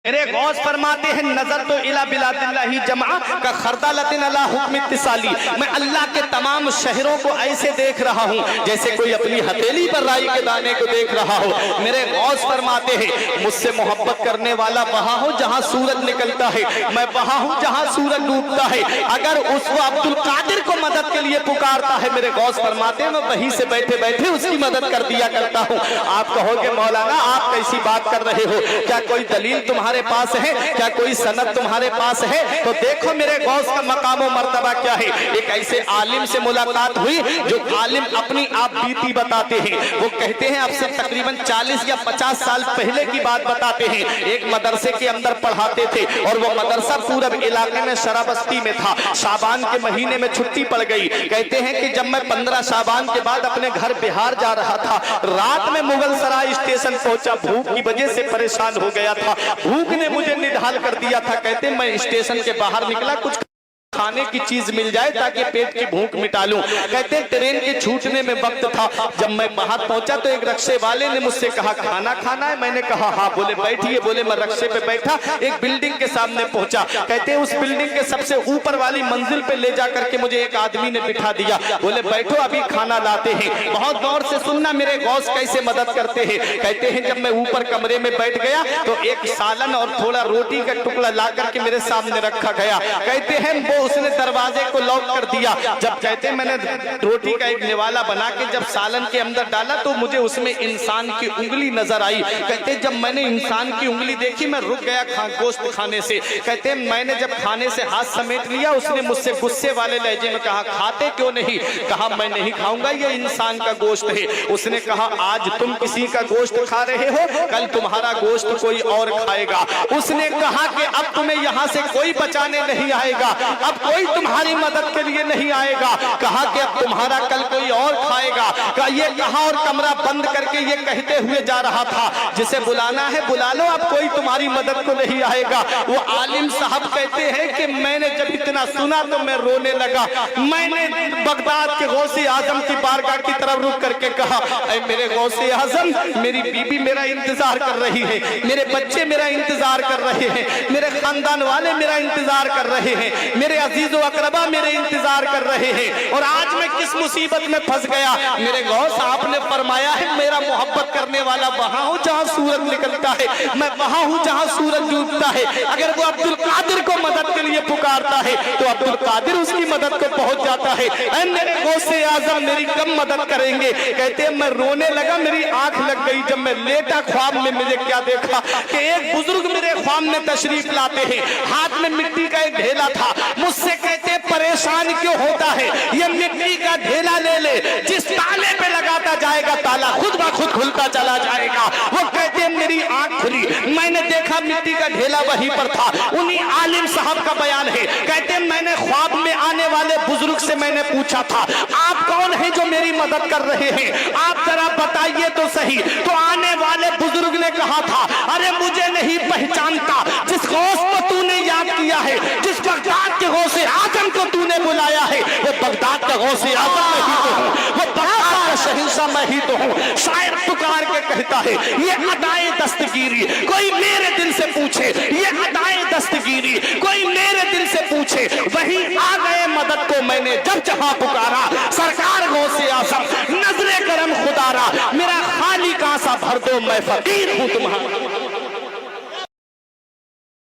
میرے غوث فرماتے ہیں نظر تو الا بلاد اللہ جمع کا خردلۃ علی حکم اتصالی، میں اللہ کے تمام شہروں کو ایسے دیکھ رہا ہوں جیسے کوئی اپنی ہتھیلی پر رائی کے دانے کو دیکھ رہا ہو۔ میرے غوث فرماتے ہیں مجھ سے محبت کرنے والا وہاں ہو جہاں سورج نکلتا ہے، میں وہاں ہوں جہاں سورج ڈوبتا ہے۔ اگر اس کو عبد القادر کو مدد کے لیے پکارتا ہے، میرے غوث فرماتے ہیں میں وہیں سے بیٹھے بیٹھے اس کی مدد کر دیا کرتا ہوں۔ آپ کہو گے مولانا آپ کیسی بات کر رہے ہو، کیا کوئی دلیل تمہارے پاس ہے، کیا کوئی سند تمہارے پاس ہے؟ تو دیکھو میرے غوث کا مقام و مرتبہ کیا ہے۔ ایک ایسے عالم سے ملاقات ہوئی جو عالم اپنی آپ بیتی بتاتے ہیں، وہ کہتے ہیں اب سے تقریباً 40 یا 50 سال پہلے کی بات بتاتے ہیں، ایک مدرسے کے اندر پڑھاتے تھے اور وہ مدرسہ پورب علاقے میں شرابستی میں تھا۔ شعبان کے مہینے میں چھٹی پڑ گئی، کہتے ہیں کہ جب میں 15 شعبان کے بعد اپنے گھر بہار جا رہا تھا، رات میں مغل سرائے اسٹیشن پہنچا، بھوک کی وجہ سے پریشان ہو گیا تھا، بھوک نے مجھے نڈھال کر دیا تھا۔ کہتے میں اسٹیشن کے باہر نکلا، کچھ کھانے کی چیز مل جائے تاکہ پیٹ کی بھوک مٹا لوں۔ کہتے ٹرین کے چھوٹنے میں وقت تھا، جب میں باہر پہنچا تو ایک رکشے والے نے مجھ سے کہا کھانا کھانا ہے؟ میں نے کہا ہاں۔ بولے بیٹھیے، بولے میں رکشے پہ بیٹھا، ایک بلڈنگ کے سامنے پہنچا، کہتے اس بلڈنگ کے سب سے اوپر والی منزل پہ لے جا کر کے مجھے ایک آدمی نے بٹھا دیا، بولے بیٹھو ابھی کھانا لاتے ہیں۔ بہت غور سے سننا میرے غوث کیسے مدد کرتے ہیں۔ کہتے ہیں جب میں اوپر کمرے میں بیٹھ گیا تو ایک سالن اور تھوڑا روٹی کا ٹکڑا لا کر کے میرے سامنے رکھا گیا۔ کہتے ہیں وہ اس نے دروازے کو لاک کر دیا، جب کہتے ہیں میں نے روٹی کا ایک نوالا بنا کے جب سالن کے اندر ڈالا تو مجھے اس میں انسان کی انگلی نظر آئی۔ کہتے جب میں نے انسان کی انگلی دیکھی میں رک گیا گوشت کھانے سے۔ کہتے ہیں میں نے جب کھانے سے ہاتھ سمیٹ لیا، اس نے مجھ سے غصے والے لہجے میں کہا کھاتے کیوں نہیں؟ کہا میں نہیں کھاؤں گا، یہ انسان کا گوشت ہے۔ اس نے کہا آج تم کسی کا گوشت کھا رہے ہو، کل تمہارا گوشت کوئی اور کھائے گا۔ اس نے کہا کہ اب تمہیں یہاں سے کوئی بچانے نہیں آئے گا، اب کوئی تمہاری مدد کے لیے نہیں آئے گا۔ کہا کہ اب تمہارا کل کوئی اور کھائے گا۔ کہا یہ کہا اور کمرہ بند کر کے یہ کہتے ہوئے جا رہا تھا جسے بلانا ہے بلا لو، اب کوئی تمہاری مدد کو نہیں آئے گا۔ وہ عالم صاحب کہتے ہیں کہ میں نے جب اتنا سنا تو میں رونے لگا۔ میں نے بغداد کے غوث اعظم کی بارگاہ کی طرف رک کر کے کہا اے میرے غوث اعظم، میری بیوی میرا انتظار کر رہی ہے، میرے بچے میرا انتظار کر رہے ہیں، میرے خاندان والے میرا انتظار کر رہے ہیں، میرے عزیز و اقربا میرے انتظار کر رہے ہیں، اور آج میں کس مصیبت میں پھنس گیا۔ میرے غوث آپ نے فرمایا ہے میرا محبت کرنے والا وہاں ہوں جہاں سورج نکلتا ہے، میں وہاں ہوں جہاں سورج ڈوبتا ہے۔ اگر وہ عبد القادر کو مدد کے لیے پکارتا ہے تو عبد القادر اس کی مدد کو پہنچ جاتا ہے۔ اے میرے غوث اعظم میری کم مدد کریں گے؟ کہتے ہیں میں رونے لگا، میری آنکھ لگ گئی۔ جب میں لیٹا خواب میں مجھے کیا دیکھا کہ ایک بزرگ میرے خواب میں تشریف لاتے ہیں، ہاتھ میں مٹی کا ایک ڈھیلا تھا، مجھ سے کہتے پریشان کیوں ہوتا ہے، یہ مٹی کا ڈھیلا لے لے، جس تالے پہ لگاتا جائے گا تالا خود بخود کھلتا چلا جائے گا۔ وہ کہتے ہیں میری آنکھ کھلی، میں نے دیکھا مٹی کا ڈھیلا وہیں پر تھا۔ انہی عالم صاحب کا بیان ہے، کہتے ہیں میں نے خواب میں آنے والے بزرگ سے میں نے پوچھا تھا آپ کون ہیں جو میری مدد کر رہے ہیں، آپ ذرا بتائیے تو صحیح۔ تو آنے والے بزرگ نے کہا تھا ارے مجھے نہیں پہچانتا، جس غوث کو تو نے یاد کیا ہے، جس بغداد کے غوث اعظم کو تو نے بلایا ہے، وہ بغداد کا غوث اعظم میں ہی تو ہوں، وہ بغداد کا شہنشاہ میں ہی تو ہوں۔ شاعر پکار کے کہتا ہے یہ ادائے دستگیری کوئی میرے دل سے پوچھے، یہ ادائے دستگیری کوئی میرے دل سے پوچھے، وہی آ گئے مدد کو میں نے جب جہاں پکارا، سرکار غوث اعظم نظر کرم خدا را، میرا خالی کاسا بھر دو میں فقیر ہوں تمہارا۔